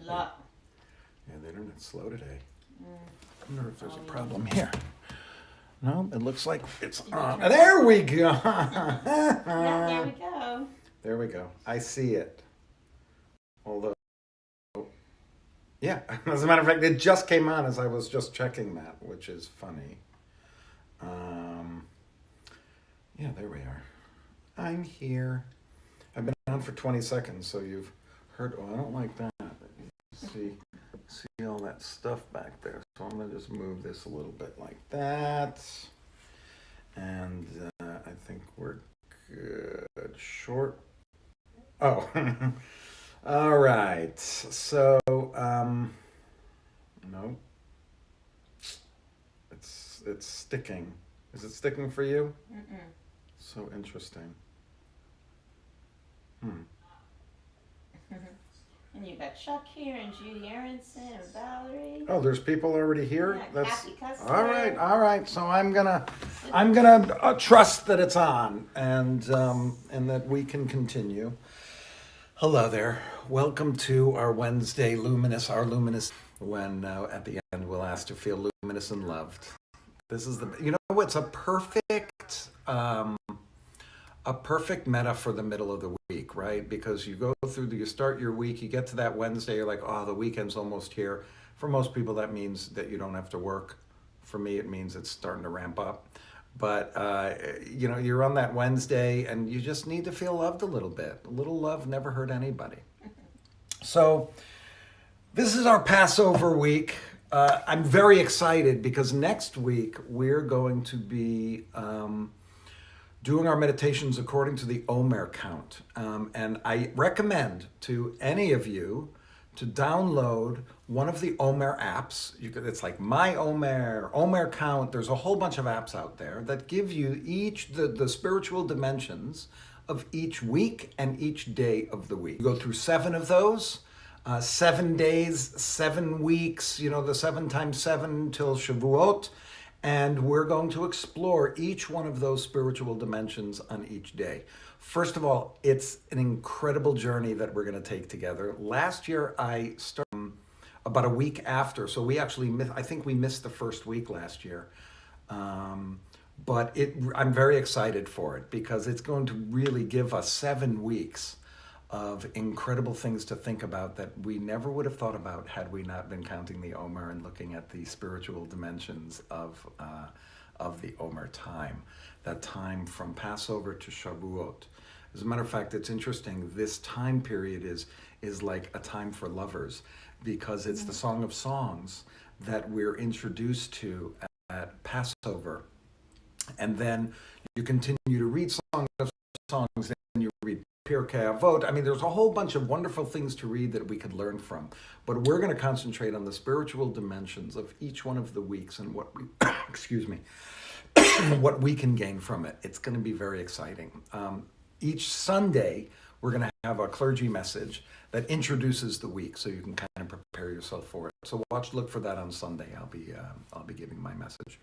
A lot. Yeah, the internet's slow today. Mm. I wonder if there's a Oh, problem here. No, it looks like it's Did you on. turn There we go. Yeah, there we go. There we go. I see it. Although, yeah, as a matter of fact, it just came on as I was just checking that, which is funny. Um, yeah, there we are. I'm here. I've been on for 20 seconds, so you've heard. Oh, I don't like that. See all that stuff back there. So I'm gonna just move this a little bit like that, and I think we're good. Short. Oh, all right. So no, it's sticking. Is it sticking for you? Mm-mm. So interesting. Hmm. And you got Chuck here, and Judy Aronson, and Valerie. Oh, there's people already here. Yeah, Kathy Custer. All right. So I'm gonna trust that it's on, and that we can continue. Hello there. Welcome to our Wednesday Luminous, when at the end we'll ask to feel luminous and loved. This is it's a perfect meta for the middle of the week, right? Because you start your week, you get to that Wednesday, you're like, oh, the weekend's almost here. For most people, that means that you don't have to work. For me, it means it's starting to ramp up. But, you're on that Wednesday and you just need to feel loved a little bit. A little love never hurt anybody. So this is our Passover week. I'm very excited because next week we're going to be doing our meditations according to the Omer count. And I recommend to any of you to download one of the Omer apps. It's like My Omer, Omer Count. There's a whole bunch of apps out there that give you the spiritual dimensions of each week and each day of the week. You go through 7 of those. 7 days, 7 weeks, the 7 times 7 till Shavuot. And we're going to explore each one of those spiritual dimensions on each day. First of all, it's an incredible journey that we're going to take together. Last year, I started about a week after. So I think we missed the first week last year. But I'm very excited for it because it's going to really give us 7 weeks of incredible things to think about that we never would have thought about had we not been counting the Omer and looking at the spiritual dimensions of the Omer time, that time from Passover to Shavuot. As a matter of fact, it's interesting. This time period is like a time for lovers because it's the Song of Songs that we're introduced to at Passover, and then you continue to read Song of Songs, then you read Pirkei Avot. I mean, there's a whole bunch of wonderful things to read that we could learn from. But we're going to concentrate on the spiritual dimensions of each one of the weeks and what we, what we can gain from it. It's going to be very exciting. Each Sunday, we're going to have a clergy message that introduces the week, so you can kind of prepare yourself for it. So look for that on Sunday. I'll be giving my message.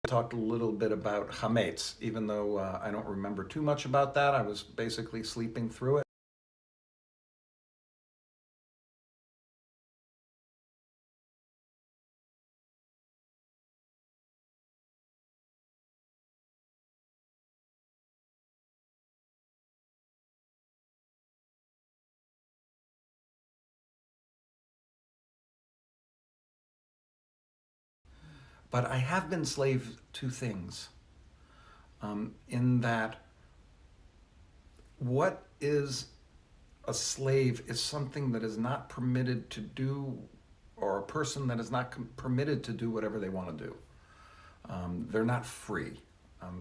Talked a little bit about chametz, even though I don't remember too much about that. I was basically sleeping through it. But I have been slave to things, in that what is a slave is something that is not permitted to do, or a person that is not permitted to do whatever they want to do. They're not free.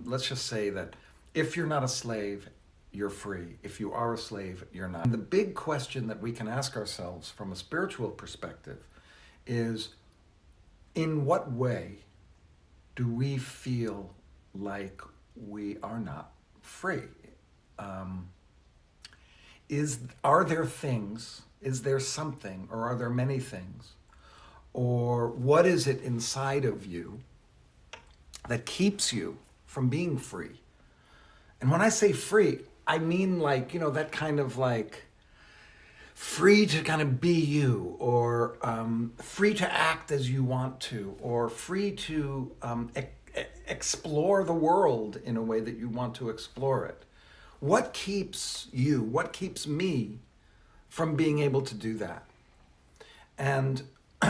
Let's just say that if you're not a slave, you're free. If you are a slave, you're not. And the big question that we can ask ourselves from a spiritual perspective is, in what way do we feel like we are not free? Is there something, or are there many things, Or what is it inside of you that keeps you from being free? And when I say free, I mean like, that kind of like free to kind of be you, or free to act as you want to, or free to explore the world in a way that you want to explore it. What keeps you, what keeps me from being able to do that? And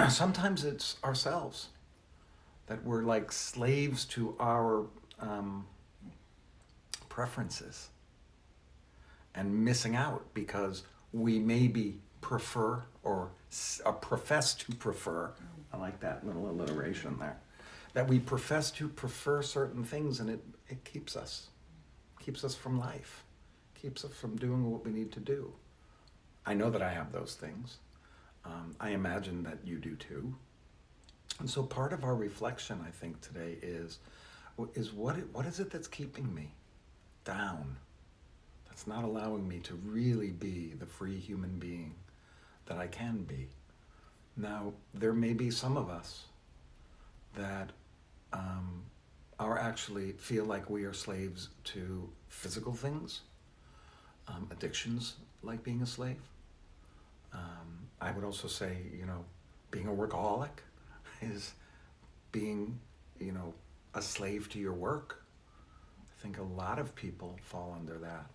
sometimes it's ourselves, that we're like slaves to our preferences and missing out because we maybe prefer or profess to prefer. I like that little alliteration there. That we profess to prefer certain things, and it keeps us from life, keeps us from doing what we need to do. I know that I have those things. I imagine that you do too. And so part of our reflection, I think, today is what is it that's keeping me down? That's not allowing me to really be the free human being that I can be. Now, there may be some of us that are actually feel like we are slaves to physical things, addictions like being a slave. I would also say, being a workaholic is being, a slave to your work. I think a lot of people fall under that.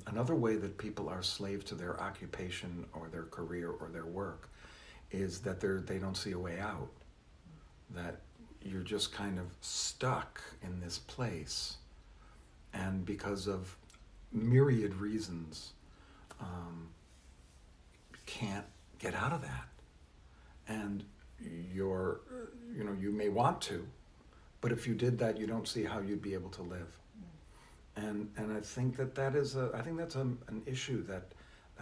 Another way that people are slaves to their occupation or their career or their work is that they don't see a way out, that you're just kind of stuck in this place, and because of myriad reasons, can't get out of that. And you may want to, but if you did that, you don't see how you'd be able to live. And I think that's an issue that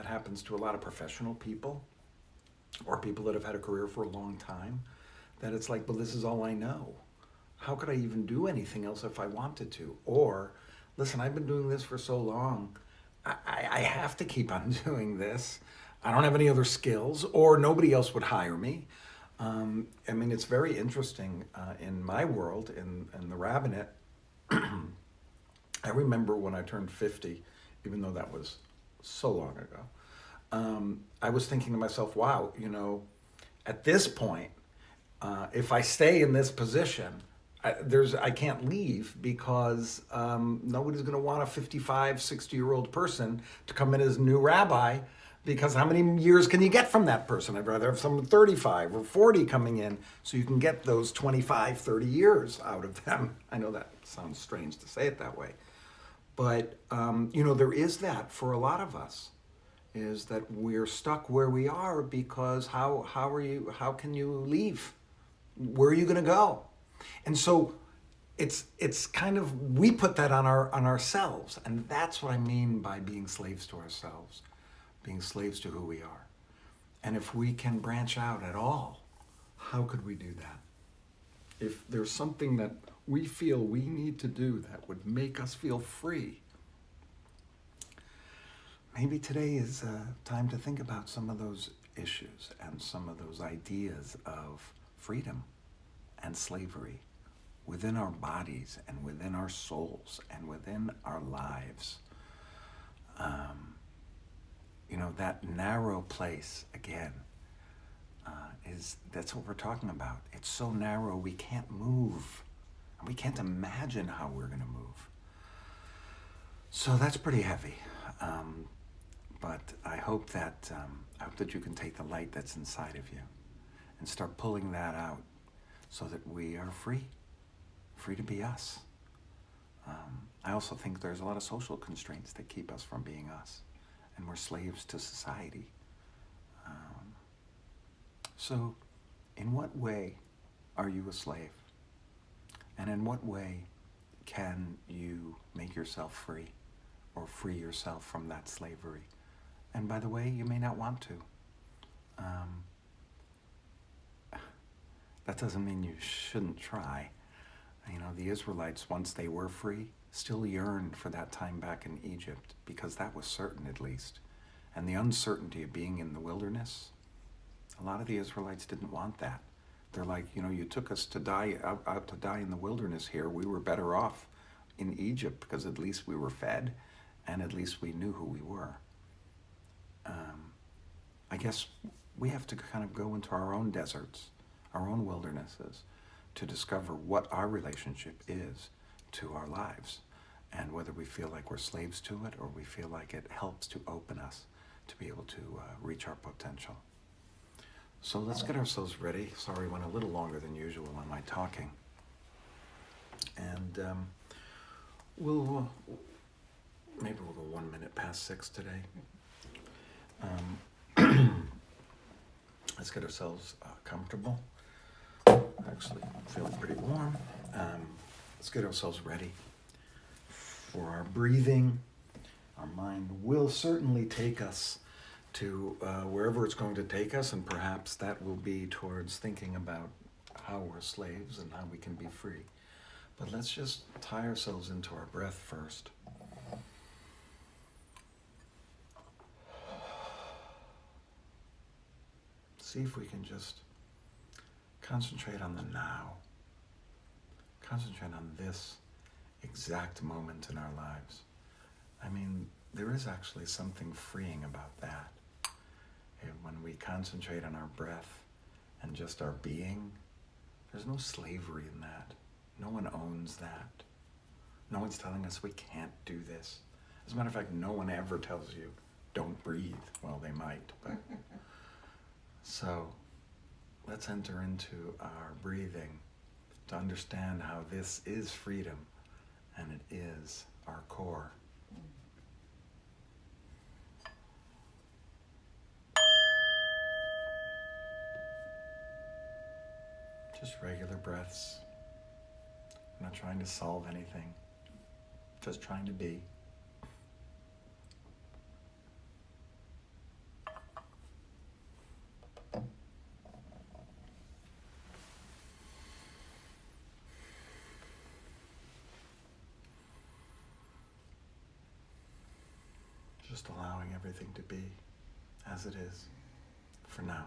happens to a lot of professional people, or people that have had a career for a long time, that it's like, well, this is all I know. How could I even do anything else if I wanted to? Or, listen, I've been doing this for so long, I have to keep on doing this. I don't have any other skills, or nobody else would hire me. It's very interesting in my world, in the rabbinate. I remember when I turned 50, even though that was so long ago, I was thinking to myself, wow, at this point, if I stay in this position, I can't leave, because nobody's going to want a 55, 60-year-old person to come in as new rabbi, because how many years can you get from that person? I'd rather have someone 35 or 40 coming in, so you can get those 25, 30 years out of them. I know that sounds strange to say it that way. But, there is that for a lot of us, is that we're stuck where we are because how can you leave? Where are you going to go? And so it's kind of, we put that on ourselves. And that's what I mean by being slaves to ourselves, being slaves to who we are. And if we can branch out at all, how could we do that? If there's something that we feel we need to do that would make us feel free, maybe today is time to think about some of those issues and some of those ideas of freedom and slavery within our bodies and within our souls and within our lives. That narrow place, again, that's what we're talking about. It's so narrow we can't move. We can't imagine how we're going to move. So that's pretty heavy. But I hope that you can take the light that's inside of you and start pulling that out, so that we are free to be us. I also think there's a lot of social constraints that keep us from being us, and we're slaves to society. So in what way are you a slave? And in what way can you make yourself free, or free yourself from that slavery? And by the way, you may not want to. That doesn't mean you shouldn't try. The Israelites, once they were free, still yearned for that time back in Egypt, because that was certain, at least. And the uncertainty of being in the wilderness, A lot of the Israelites didn't want that. They're like, you took us to die out to die in the wilderness here. We were better off in Egypt because at least we were fed and at least we knew who we were. I guess we have to kind of go into our own deserts, our own wildernesses, to discover what our relationship is to our lives and whether we feel like we're slaves to it or we feel like it helps to open us to be able to reach our potential. So let's get ourselves ready. Sorry, went a little longer than usual on my talking. And maybe we'll go 1 minute past 6 today. Let's get ourselves comfortable. Actually, I'm feeling pretty warm. Let's get ourselves ready for our breathing. Our mind will certainly take us to wherever it's going to take us, and perhaps that will be towards thinking about how we're slaves and how we can be free. But let's just tie ourselves into our breath first. See if we can just concentrate on the now. Concentrate on this exact moment in our lives. I mean, there is actually something freeing about that. When we concentrate on our breath and just our being, there's no slavery in that. No one owns that. No one's telling us we can't do this. As a matter of fact, no one ever tells you, don't breathe. Well, they might, but... So, let's enter into our breathing to understand how this is freedom and it is our core. Just regular breaths. I'm not trying to solve anything. Just trying to be. Just allowing everything to be as it is for now.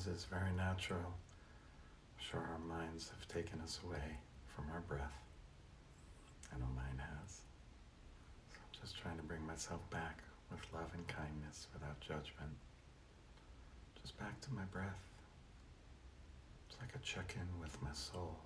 as is very natural. I'm sure our minds have taken us away from our breath. I know mine has. So I'm just trying to bring myself back with love and kindness without judgment. Just back to my breath. It's like a check-in with my soul.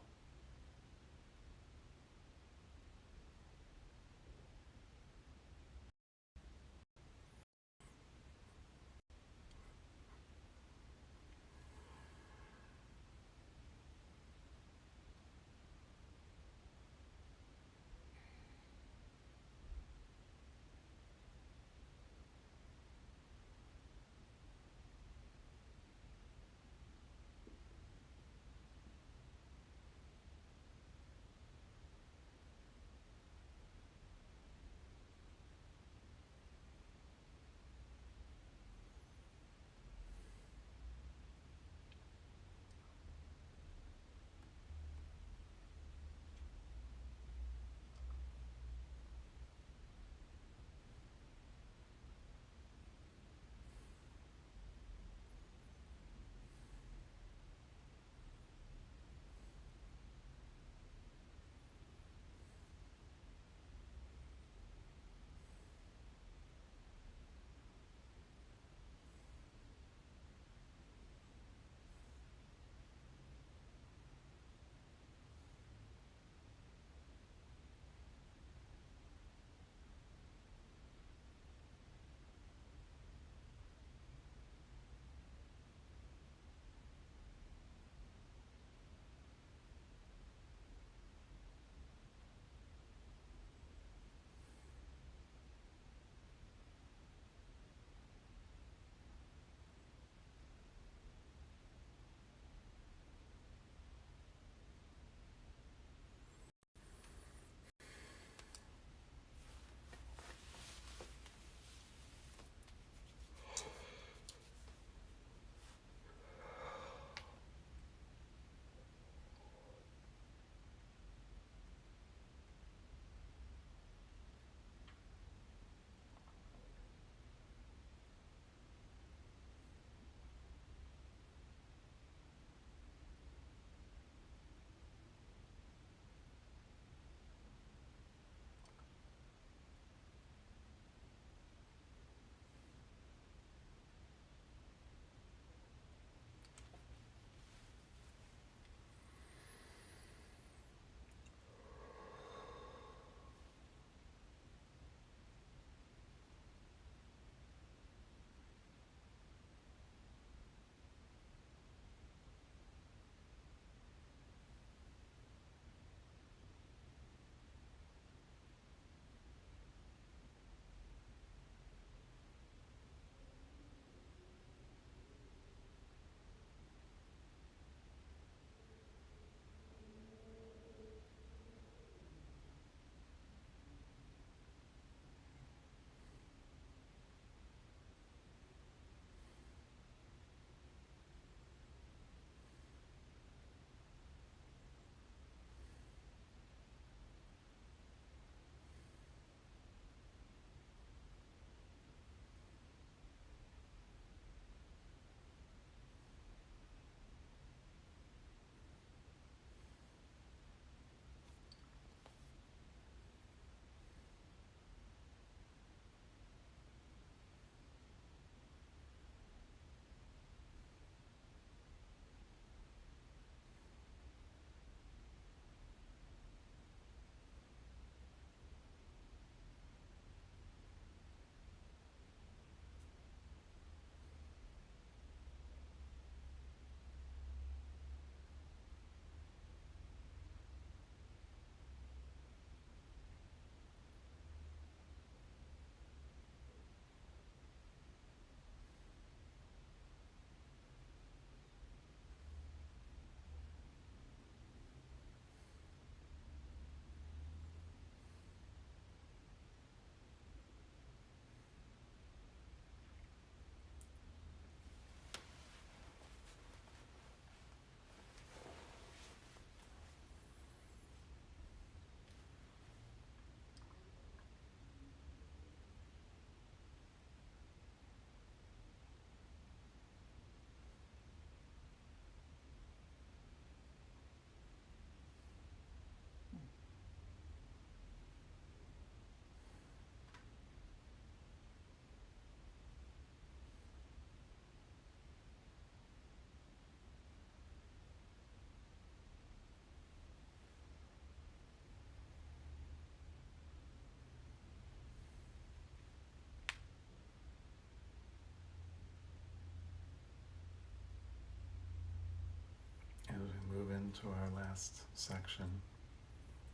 move into our last section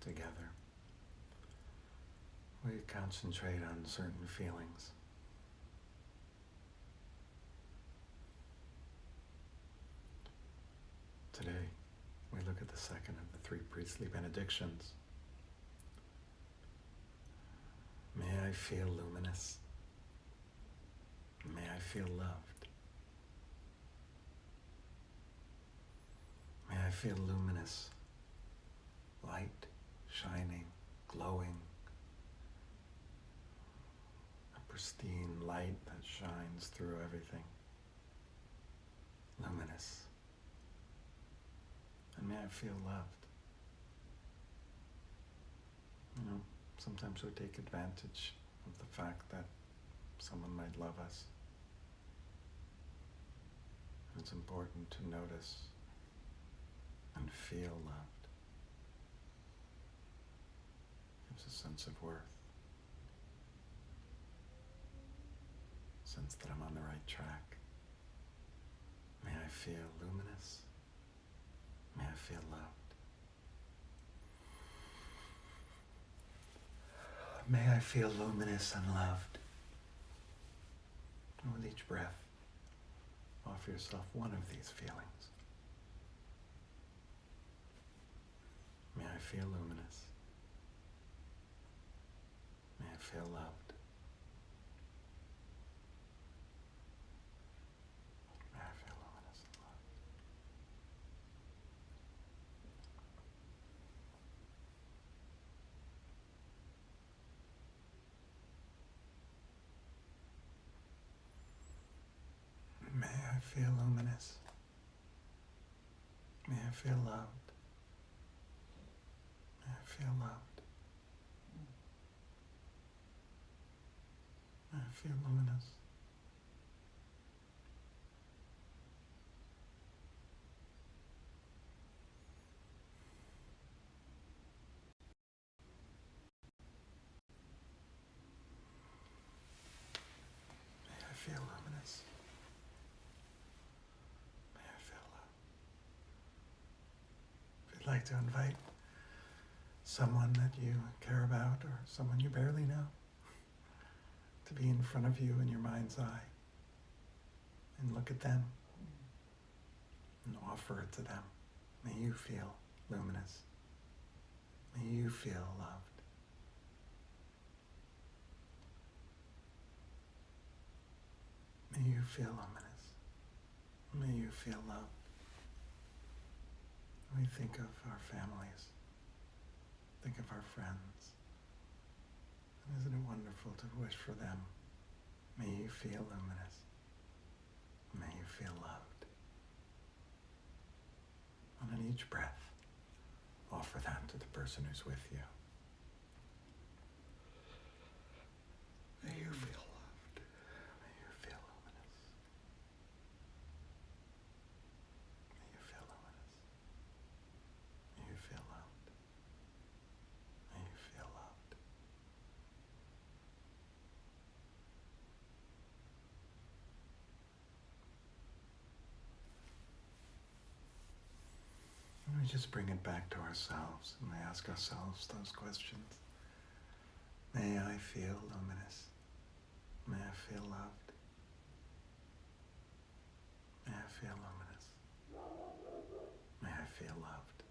together, we concentrate on certain feelings. Today, we look at the second of the three priestly benedictions. May I feel luminous. May I feel loved. May I feel luminous, light, shining, glowing, a pristine light that shines through everything. Luminous. And may I feel loved. You know, sometimes we take advantage of the fact that someone might love us. And it's important to notice and feel loved. Gives a sense of worth. Sense that I'm on the right track. May I feel luminous. May I feel loved. May I feel luminous and loved. And with each breath, offer yourself one of these feelings. May I feel luminous. May I feel loved. May I feel luminous and loved. May I feel luminous. May I feel loved. May I feel loved. May I feel luminous. May I feel luminous. May I feel loved. If you'd like to invite someone that you care about or someone you barely know to be in front of you in your mind's eye and look at them and offer it to them. May you feel luminous. May you feel loved. May you feel luminous. May you feel loved. We think of our families. Think of our friends. And isn't it wonderful to wish for them? May you feel luminous. May you feel loved. And on each breath, offer that to the person who's with you. May you feel loved. May you feel luminous. May you feel luminous. May you feel loved. May you feel loved. And we just bring it back to ourselves and we ask ourselves those questions. May I feel luminous? May I feel loved? May I feel luminous? May I feel loved?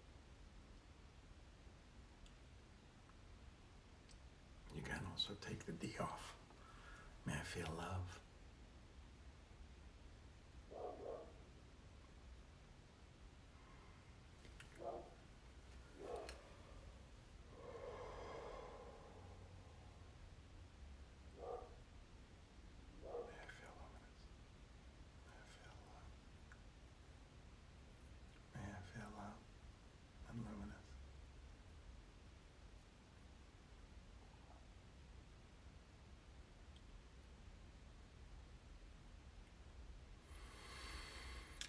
You can also take the D off. May I feel love? May I feel luminous? May I feel love? May I feel love and luminous?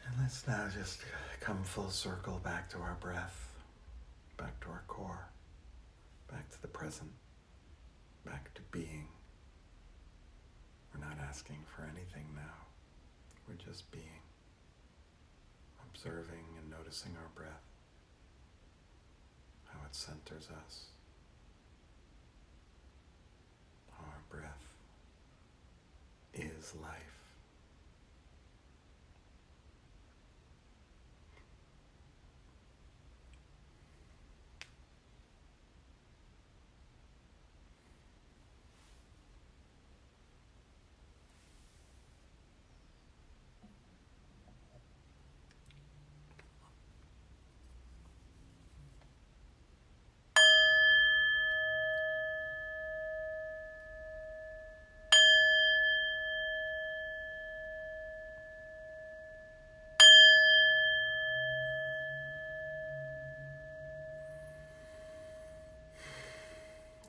And let's now just come full circle back to our breath, back to our core, back to the present, back to being. We're not asking for anything now. We're just being, observing and noticing our breath. what centers us. Our breath is life.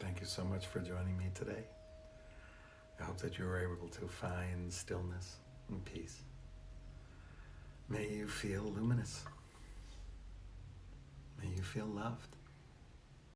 Thank you so much for joining me today. I hope that you were able to find stillness and peace. May you feel luminous. May you feel loved.